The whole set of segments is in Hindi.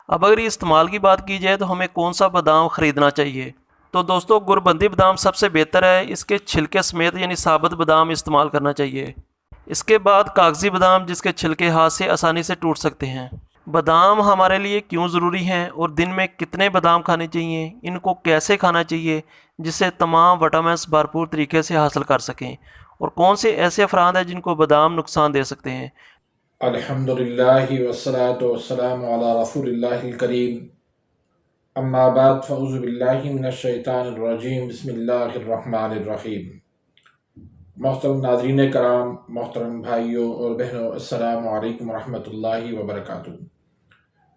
अब अगर ये इस्तेमाल की बात की जाए तो हमें कौन सा बादाम ख़रीदना चाहिए। तो दोस्तों गुरबंदी बादाम सबसे बेहतर है, इसके छिलके समेत यानी साबुत बादाम इस्तेमाल करना चाहिए। इसके बाद कागजी बादाम जिसके छिलके हाथ से आसानी से टूट सकते हैं। बादाम हमारे लिए क्यों ज़रूरी हैं और दिन में कितने बादाम खाने चाहिए, इनको कैसे खाना चाहिए जिससे तमाम विटामिन्स भरपूर तरीके से हासिल कर सकें, और कौन से ऐसे अफराद हैं जिनको बादाम नुकसान दे सकते हैं। अल्हम्दुलिल्लाहि वस्सलातु वस्सलामु अला रसूलिल्लाहिल करीम, अम्मा बाद फ़अऊज़ु बिल्लाहि मिनश शैतानिर रजीम, बिस्मिल्लाहिर रहमानिर रहीम। मोहतरम नाज़रीन कराम, मोहतरम भाइयों और बहनों, अस्सलामु अलैकुम रहमतुल्लाहि व बरकातुहू।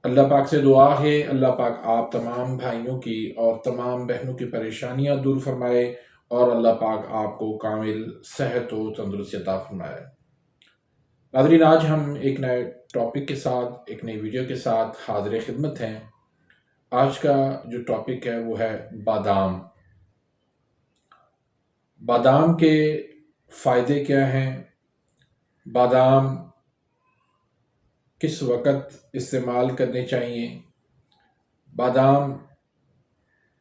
अल्लाह पाक से दुआ है, अल्लाह पाक आप तमाम भाइयों की और तमाम बहनों की परेशानियाँ दूर फरमाए और अल्लाह पाक आपको कामिल सेहत व तंदुरुस्ती अता फरमाए। नाज़रीन, आज हम एक नए टॉपिक के साथ, एक नई वीडियो के साथ हाज़िर खिदमत हैं। आज का जो टॉपिक है वो है बादाम। बादाम के फ़ायदे क्या हैं, बादाम किस वक़्त इस्तेमाल करने चाहिए, बादाम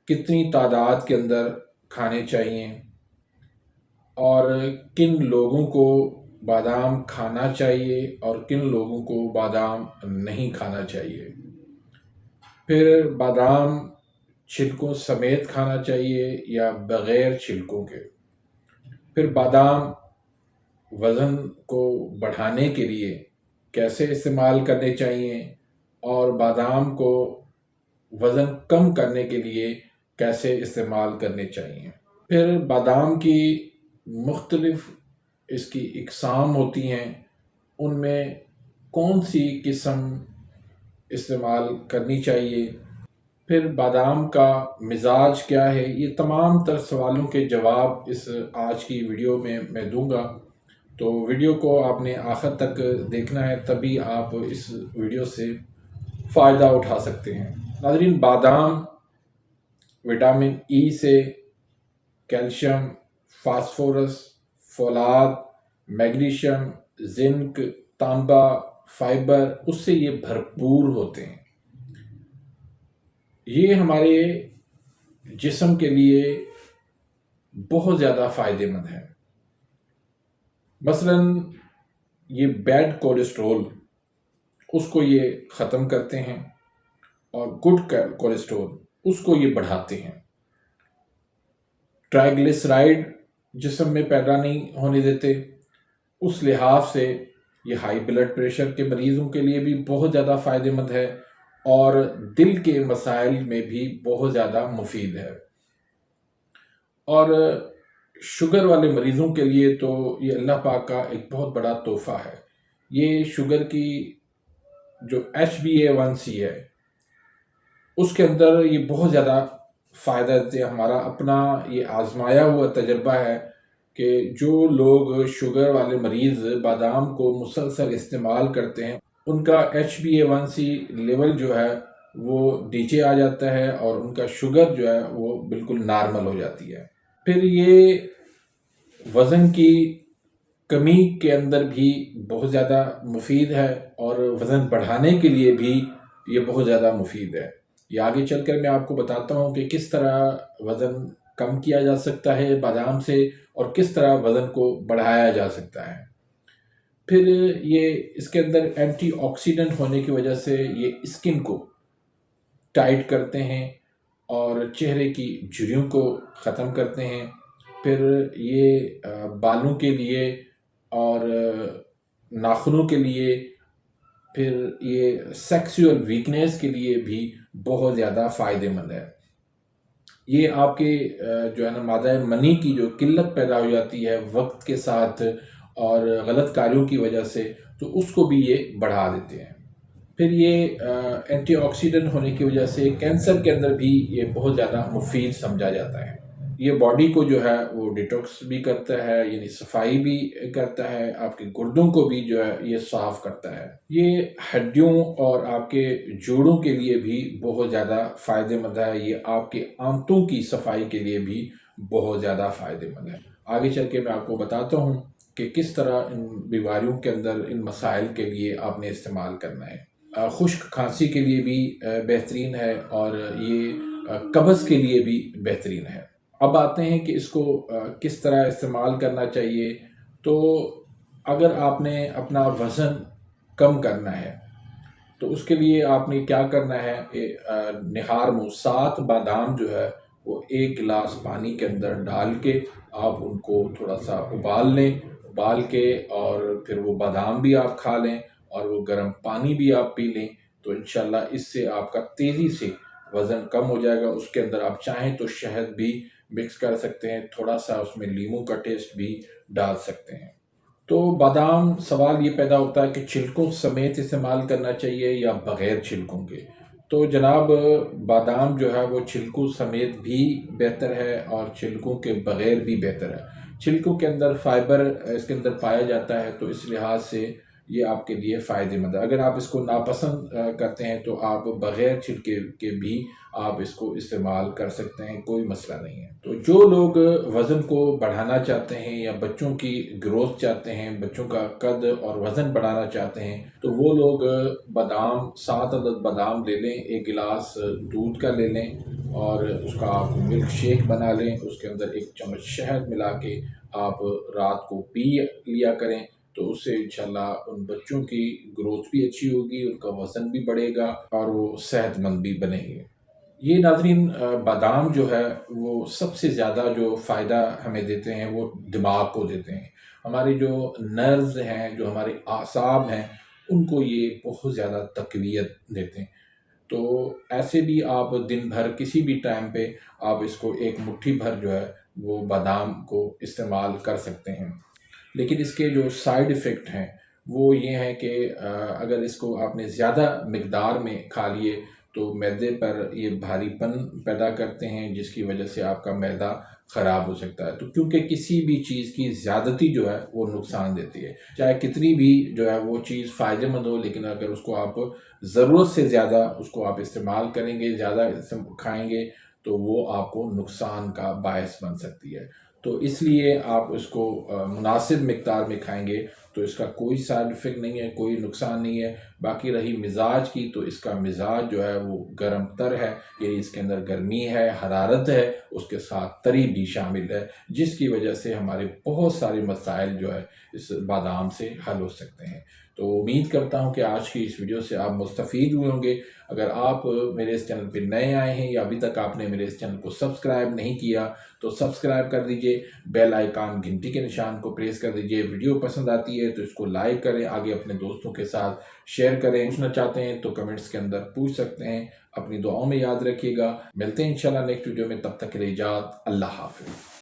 कितनी तादाद के अंदर खाने चाहिए और किन लोगों को बादाम खाना चाहिए और किन लोगों को बादाम नहीं खाना चाहिए। फिर बादाम छिलकों समेत खाना चाहिए या बग़ैर छिलकों के। फिर बादाम वज़न को बढ़ाने के लिए कैसे इस्तेमाल करने चाहिए और बादाम को वज़न कम करने के लिए कैसे इस्तेमाल करने चाहिए। फिर बादाम की मुख्तलिफ़ इसकी इक़साम होती हैं, उनमें कौन सी किस्म इस्तेमाल करनी चाहिए। फिर बादाम का मिज़ाज क्या है, ये तमाम तर सवालों के जवाब इस आज की वीडियो में मैं दूंगा। तो वीडियो को आपने आखिर तक देखना है, तभी आप इस वीडियो से फ़ायदा उठा सकते हैं। नाज़रीन, बादाम विटामिन ई से कैल्शियम, फास्फोरस, फौलाद, मैग्नीशियम, जिंक, तांबा, फाइबर उससे ये भरपूर होते हैं। ये हमारे जिस्म के लिए बहुत ज़्यादा फ़ायदेमंद है। मसलन ये बैड कोलेस्ट्रॉल उसको ये ख़त्म करते हैं और गुड कोलेस्ट्रॉल उसको ये बढ़ाते हैं। ट्राइग्लिसराइड जिस्म में पैदा नहीं होने देते, उस लिहाज से ये हाई ब्लड प्रेशर के मरीज़ों के लिए भी बहुत ज़्यादा फ़ायदेमंद है और दिल के मसाइल में भी बहुत ज़्यादा मुफीद है। और शुगर वाले मरीज़ों के लिए तो ये अल्लाह पाक का एक बहुत बड़ा तोहफ़ा है। ये शुगर की जो HbA1c है उसके अंदर ये बहुत ज़्यादा फ़ायदा देते हैं। हमारा अपना ये आज़माया हुआ तजर्बा है कि जो लोग शुगर वाले मरीज़ बादाम को मुसलसल इस्तेमाल करते हैं, उनका HbA1c लेवल जो है वो नीचे आ जाता है और उनका शुगर जो है वो बिल्कुल नॉर्मल हो जाती है। फिर ये वज़न की कमी के अंदर भी बहुत ज़्यादा मुफीद है और वज़न बढ़ाने के लिए भी ये बहुत ज़्यादा मुफीद है। ये आगे चलकर मैं आपको बताता हूँ कि किस तरह वज़न कम किया जा सकता है बादाम से और किस तरह वज़न को बढ़ाया जा सकता है। फिर ये इसके अंदर एंटीऑक्सीडेंट होने की वजह से ये स्किन को टाइट करते हैं और चेहरे की झुर्रियों को ख़त्म करते हैं। फिर ये बालों के लिए और नाखूनों के लिए, फिर ये सेक्सुअल वीकनेस के लिए भी बहुत ज़्यादा फ़ायदेमंद है। ये आपके जो है ना मादा मनी की जो किल्लत पैदा हो जाती है वक्त के साथ और गलत कार्यों की वजह से, तो उसको भी ये बढ़ा देते हैं। फिर ये एंटीऑक्सीडेंट होने की वजह से कैंसर के अंदर भी ये बहुत ज़्यादा मुफीद समझा जाता है। ये बॉडी को जो है वो डिटॉक्स भी करता है, यानी सफाई भी करता है, आपके गुर्दों को भी जो है ये साफ़ करता है। ये हड्डियों और आपके जोड़ों के लिए भी बहुत ज़्यादा फ़ायदेमंद है। ये आपके आंतों की सफाई के लिए भी बहुत ज़्यादा फ़ायदेमंद है। आगे चल के मैं आपको बताता हूँ कि किस तरह इन बीमारियों के अंदर, इन मसाइल के लिए आपने इस्तेमाल करना है। खुश्क खांसी के लिए भी बेहतरीन है और ये कब्ज़ के लिए भी बेहतरीन है। अब आते हैं कि इसको किस तरह इस्तेमाल करना चाहिए। तो अगर आपने अपना वज़न कम करना है तो उसके लिए आपने क्या करना है, निहार मुँह 7 बादाम जो है वो 1 गिलास पानी के अंदर डाल के आप उनको थोड़ा-सा उबाल लें। उबाल के और फिर वो बादाम भी आप खा लें और वो गर्म पानी भी आप पी लें, तो इंशाल्लाह इससे आपका तेज़ी से वज़न कम हो जाएगा। उसके अंदर आप चाहें तो शहद भी मिक्स कर सकते हैं, थोड़ा-सा उसमें नींबू का टेस्ट भी डाल सकते हैं। तो बादाम सवाल ये पैदा होता है कि छिलकों समेत इस्तेमाल करना चाहिए या बग़ैर छिलकों के। तो जनाब, बादाम जो है वो छिलकों समेत भी बेहतर है और छिलकों के बग़ैर भी बेहतर है। छिलकों के अंदर फ़ाइबर इसके अंदर पाया जाता है, तो इस लिहाज से ये आपके लिए फ़ायदेमंद है। अगर आप इसको नापसंद करते हैं तो आप बग़ैर छिलके के भी आप इसको इस्तेमाल कर सकते हैं, कोई मसला नहीं है। तो जो लोग वज़न को बढ़ाना चाहते हैं या बच्चों की ग्रोथ चाहते हैं, बच्चों का कद और वज़न बढ़ाना चाहते हैं, तो वो लोग बादाम 7 अदद बादाम ले लें, 1 गिलास दूध का ले लें और उसका आप मिल्क शेक बना लें। उसके अंदर 1 चम्मच शहद मिला के आप रात को पी लिया करें, तो उससे इंशाल्लाह उन बच्चों की ग्रोथ भी अच्छी होगी, उनका वज़न भी बढ़ेगा और वो सेहतमंद भी बनेंगे। ये नाज़रीन, बादाम जो है वो सबसे ज़्यादा जो फ़ायदा हमें देते हैं वो दिमाग को देते हैं। हमारे जो नर्व्स हैं, जो हमारे आसाब हैं, उनको ये बहुत ज़्यादा तक़वियत देते हैं। तो ऐसे भी आप दिन भर किसी भी टाइम पे आप इसको 1 मुट्ठी भर जो है वो बादाम को इस्तेमाल कर सकते हैं। लेकिन इसके जो साइड इफ़ेक्ट हैं वो ये हैं कि अगर इसको आपने ज़्यादा मिक़दार में खा लिए तो मैदे पर ये भारीपन पैदा करते हैं, जिसकी वजह से आपका मैदा ख़राब हो सकता है। तो क्योंकि किसी भी चीज़ की ज़्यादती जो है वो नुकसान देती है, चाहे कितनी भी जो है वो चीज़ फ़ायदेमंद हो, लेकिन अगर उसको आप ज़रूरत से ज़्यादा उसको आप इस्तेमाल करेंगे, ज़्यादा खाएँगे, तो वो आपको नुकसान का बायस बन सकती है। तो इसलिए आप उसको मुनासिब मिक़दार में खाएँगे तो इसका कोई साइड इफ़ेक्ट नहीं है, कोई नुकसान नहीं है। बाकी रही मिज़ाज की, तो इसका मिज़ाज जो है वो गर्म तर है, यानी इसके अंदर गर्मी है, हरारत है, उसके साथ तरी भी शामिल है, जिसकी वजह से हमारे बहुत सारे मसाइल जो है इस बादाम से हल हो सकते हैं। तो उम्मीद करता हूँ कि आज की इस वीडियो से आप मुस्तफ़ीद हुए होंगे। अगर आप मेरे इस चैनल पे नए आए हैं या अभी तक आपने मेरे इस चैनल को सब्सक्राइब नहीं किया तो सब्सक्राइब कर दीजिए, बेल आइकन घंटी के निशान को प्रेस कर दीजिए। वीडियो पसंद आती है तो इसको लाइक करें, आगे अपने दोस्तों के साथ शेयर करें। पूछना चाहते हैं तो कमेंट्स के अंदर पूछ सकते हैं। अपनी दुआओं में याद रखिएगा। मिलते हैं इंशाल्लाह नेक्स्ट वीडियो में, तब तक के लिए इजाज़त। अल्लाह हाफ़िज़।